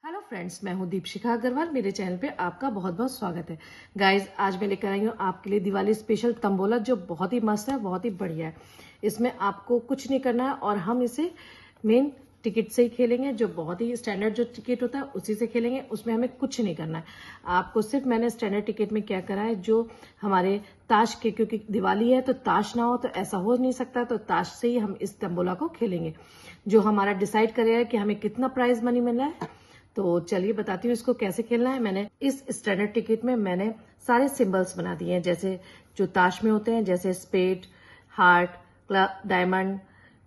Hello friends, मैं हूं दीपशिखा अग्रवाल। मेरे चैनल पे आपका बहुत बहुत स्वागत है। गाइज, आज मैं लेकर आई हूं आपके लिए दिवाली स्पेशल तंबोला, जो बहुत ही मस्त है, बहुत ही बढ़िया है। इसमें आपको कुछ नहीं करना है और हम इसे मेन टिकट से ही खेलेंगे, जो बहुत ही स्टैंडर्ड जो टिकट होता है उसी से खेलेंगे। उसमें हमें कुछ नहीं करना है। आपको सिर्फ मैंने स्टैंडर्ड टिकट में क्या करा है, जो हमारे ताश के, क्योंकि दिवाली है तो ताश ना हो तो ऐसा हो नहीं सकता, तो ताश से ही हम इस तंबोला को खेलेंगे। जो हमारा डिसाइड करेगा कि हमें कितना प्राइज मनी मिल रहा है। तो चलिए बताती हूँ इसको कैसे खेलना है। मैंने इस स्टैंडर्ड टिकट में मैंने सारे सिंबल्स बना दिए हैं, जैसे जो ताश में होते हैं, जैसे spade, heart, club, diamond,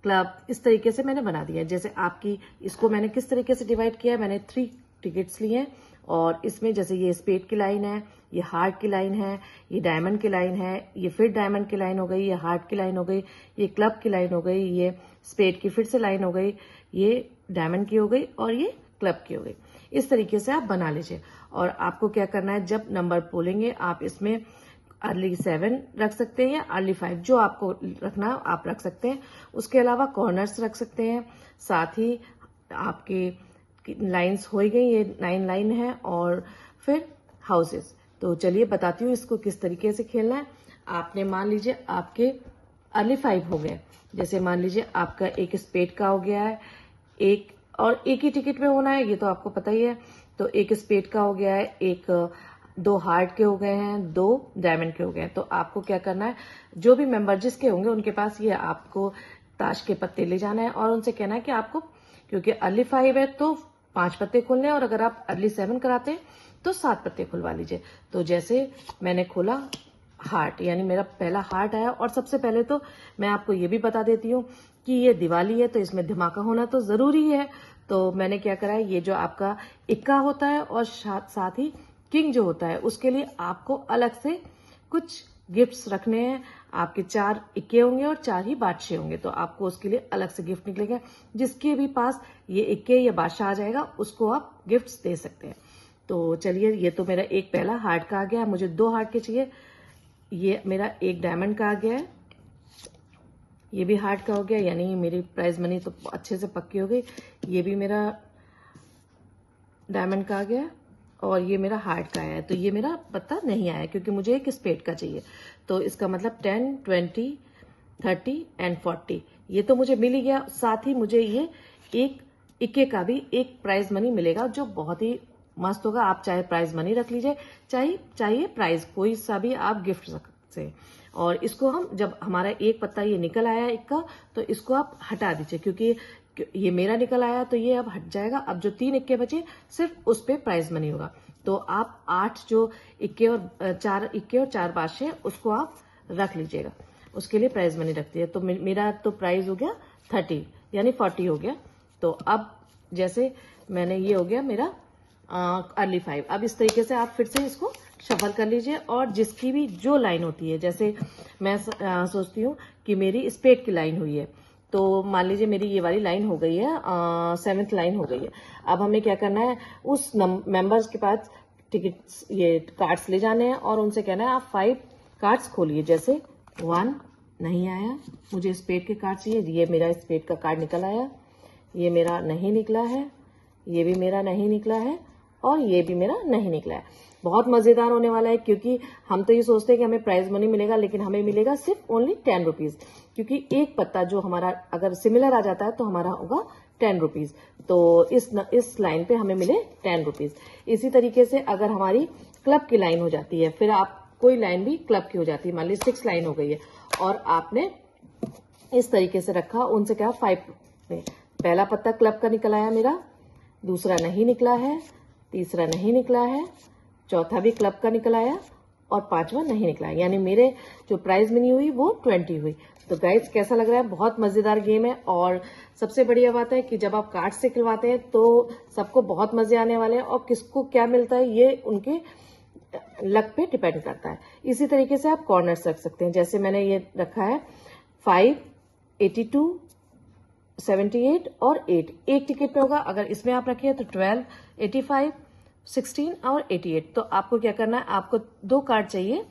club, इस तरीके से मैंने बना दिया है। जैसे आपकी इसको मैंने किस तरीके से डिवाइड किया है, मैंने 3 टिकट्स लिए हैं और इसमें जैसे ये स्पेड की लाइन है, ये हार्ट की लाइन है, ये डायमंड की लाइन है, ये फिर डायमंड की लाइन हो गई, ये हार्ट की लाइन हो गई, ये क्लब की लाइन हो गई, ये स्पेड की फिर से लाइन हो गई, ये डायमंड की हो गई और ये क्लब की हो गई। इस तरीके से आप बना लीजिए। और आपको क्या करना है, जब नंबर बोलेंगे आप इसमें अर्ली 7 रख सकते हैं या अर्ली 5, जो आपको रखना है आप रख सकते हैं। उसके अलावा कॉर्नर्स रख सकते हैं। साथ ही आपके लाइंस हो गई, ये 9 लाइन है, और फिर हाउसेस। तो चलिए बताती हूँ इसको किस तरीके से खेलना है। आपने मान लीजिए आपके अर्ली 5 हो गए। जैसे मान लीजिए आपका एक स्पेड का हो गया है, एक और एक ही टिकट में होना है, ये तो आपको पता ही है। तो एक स्पेड का हो गया है, एक 2 हार्ट के हो गए हैं, 2 डायमंड के हो गए हैं। तो आपको क्या करना है, जो भी मेंबर जिसके होंगे उनके पास ये आपको ताश के पत्ते ले जाना है और उनसे कहना है कि आपको, क्योंकि अर्ली 5 है तो 5 पत्ते खोलने हैं, और अगर आप अर्ली 7 कराते हैं तो 7 पत्ते खुलवा लीजिए। तो जैसे मैंने खोला हार्ट, यानी मेरा पहला हार्ट आया। और सबसे पहले तो मैं आपको ये भी बता देती हूँ कि ये दिवाली है तो इसमें धमाका होना तो जरूरी है। तो मैंने क्या करा है, ये जो आपका इक्का होता है और साथ ही किंग जो होता है, उसके लिए आपको अलग से कुछ गिफ्ट्स रखने हैं। आपके 4 इक्के होंगे और 4 ही बादशाह होंगे, तो आपको उसके लिए अलग से गिफ्ट निकलेगा। जिसके भी पास ये इक्के या बादशाह आ जाएगा उसको आप गिफ्ट्स दे सकते हैं। तो चलिए, ये तो मेरा एक पहला हार्ट का आ गया, मुझे 2 हार्ट के चाहिए। ये मेरा एक डायमंड का आ गया है, ये भी हार्ट का हो गया, यानी मेरी प्राइज मनी तो अच्छे से पक्की हो गई। ये भी मेरा डायमंड का आ गया और ये मेरा हार्ट का आया है। तो ये मेरा पत्ता नहीं आया क्योंकि मुझे एक स्पेड का चाहिए। तो इसका मतलब 10, 20, 30 एंड 40 ये तो मुझे मिल ही गया। साथ ही मुझे ये एक इक्के का भी एक प्राइज मनी मिलेगा, जो बहुत ही मस्त होगा। आप चाहे प्राइज मनी रख लीजिए, चाहिए प्राइज कोई सा भी आप गिफ्ट सकते। और इसको हम, जब हमारा एक पत्ता ये निकल आया इक्का, तो इसको आप हटा दीजिए, क्योंकि ये मेरा निकल आया तो ये अब हट जाएगा। अब जो 3 इक्के बचे सिर्फ उस पे प्राइज मनी होगा। तो आप 8 जो इक्के और 4 इक्के और 4 बादशाह उसको आप रख लीजिएगा, उसके लिए प्राइज मनी रखती है। तो मेरा तो प्राइज हो गया 30, यानी 40 हो गया। तो अब जैसे मैंने, ये हो गया मेरा अर्ली 5। अब इस तरीके से आप फिर से इसको शफल कर लीजिए। और जिसकी भी जो लाइन होती है, जैसे मैं सोचती हूँ कि मेरी स्पेड की लाइन हुई है, तो मान लीजिए मेरी ये वाली लाइन हो गई है, 7th लाइन हो गई है। अब हमें क्या करना है, उस मेंबर्स के पास टिकट्स, ये कार्ड्स ले जाने हैं और उनसे कहना है आप 5 कार्ड्स खोलिए। जैसे 1 नहीं आया, मुझे स्पेड के कार्ड चाहिए, ये मेरा स्पेड का कार्ड निकल आया, ये मेरा नहीं निकला है, ये भी मेरा नहीं निकला है, और ये भी मेरा नहीं निकला है। बहुत मजेदार होने वाला है, क्योंकि हम तो ये सोचते हैं कि हमें प्राइज मनी मिलेगा, लेकिन हमें मिलेगा सिर्फ ओनली 10 रुपीज, क्योंकि एक पत्ता जो हमारा अगर सिमिलर आ जाता है तो हमारा होगा 10 रुपीज। तो इस लाइन पे हमें मिले 10 रुपीज। इसी तरीके से अगर हमारी क्लब की लाइन हो जाती है, फिर आप कोई लाइन भी क्लब की हो जाती है, मान लीजिए 6 लाइन हो गई है और आपने इस तरीके से रखा, उनसे क्या 5 में पहला पत्ता क्लब का निकल आया मेरा, दूसरा नहीं निकला है, तीसरा नहीं निकला है, चौथा भी क्लब का निकल आया और 5वां नहीं निकला है, यानी मेरे जो प्राइज मनी हुई वो 20 हुई। तो गाइस, कैसा लग रहा है? बहुत मजेदार गेम है। और सबसे बढ़िया बात है कि जब आप कार्ड से खिलवाते हैं तो सबको बहुत मजे आने वाले हैं, और किसको क्या मिलता है ये उनके लक पे डिपेंड करता है। इसी तरीके से आप कॉर्नर्स रख सकते हैं। जैसे मैंने ये रखा है 5, 82, 78 और 8 एक टिकट पे होगा। अगर इसमें आप रखिए तो 12, 85, 16 और 88। तो आपको क्या करना है, आपको 2 कार्ड चाहिए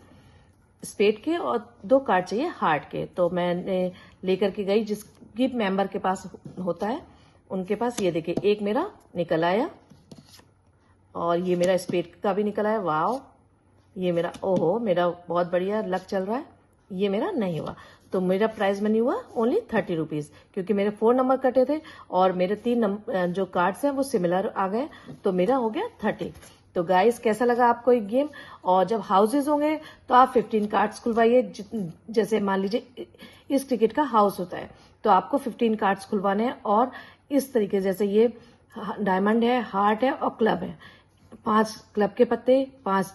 स्पेड के और 2 कार्ड चाहिए हार्ट के। तो मैंने लेकर के गई, जिसकी मेंबर के पास होता है उनके पास। ये देखिए, एक मेरा निकल आया और ये मेरा स्पेड का भी निकला है। वाह, ये मेरा, ओहो, मेरा बहुत बढ़िया लक चल रहा है। ये मेरा नहीं हुआ, तो मेरा प्राइज मनी हुआ ओनली 30 रुपीज, क्योंकि मेरे 4 नंबर कटे थे और मेरे 3 जो कार्ड्स हैं वो सिमिलर आ गए, तो मेरा हो गया 30। तो गाइस, कैसा लगा आपको ये गेम? और जब हाउसेज होंगे तो आप 15 कार्ड्स खुलवाइए। जैसे मान लीजिए इस टिकट का हाउस होता है, तो आपको 15 कार्ड्स खुलवाने हैं। और इस तरीके, जैसे ये डायमंड है, हार्ट है और क्लब है, 5 क्लब के पत्ते, 5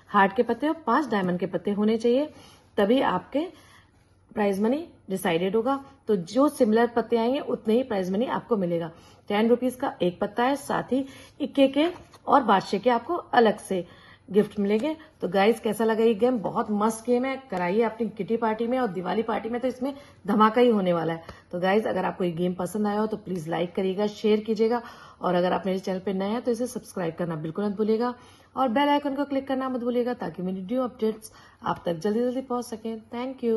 हार्ट के पत्ते और 5 डायमंड के पत्ते होने चाहिए, तभी आपके प्राइज मनी डिसाइडेड होगा। तो जो सिमिलर पत्ते आएंगे उतने ही प्राइज मनी आपको मिलेगा। 10 रुपीज का एक पत्ता है, साथ ही इक्के के और बादशाह के आपको अलग से गिफ्ट मिलेंगे। तो गाइज, कैसा लगा ये गेम? बहुत मस्त गेम है, कराइए अपनी किटी पार्टी में, और दिवाली पार्टी में तो इसमें धमाका ही होने वाला है। तो गाइज, अगर आपको ये गेम पसंद आया हो तो प्लीज लाइक करिएगा, शेयर कीजिएगा, और अगर आप मेरे चैनल पर नए हैं तो इसे सब्सक्राइब करना बिल्कुल मत भूलिएगा, और बेल आइकन को क्लिक करना मत भूलिएगा, ताकि मेरी न्यू अपडेट्स आप तक जल्दी जल्दी पहुंच सकें। Thank you.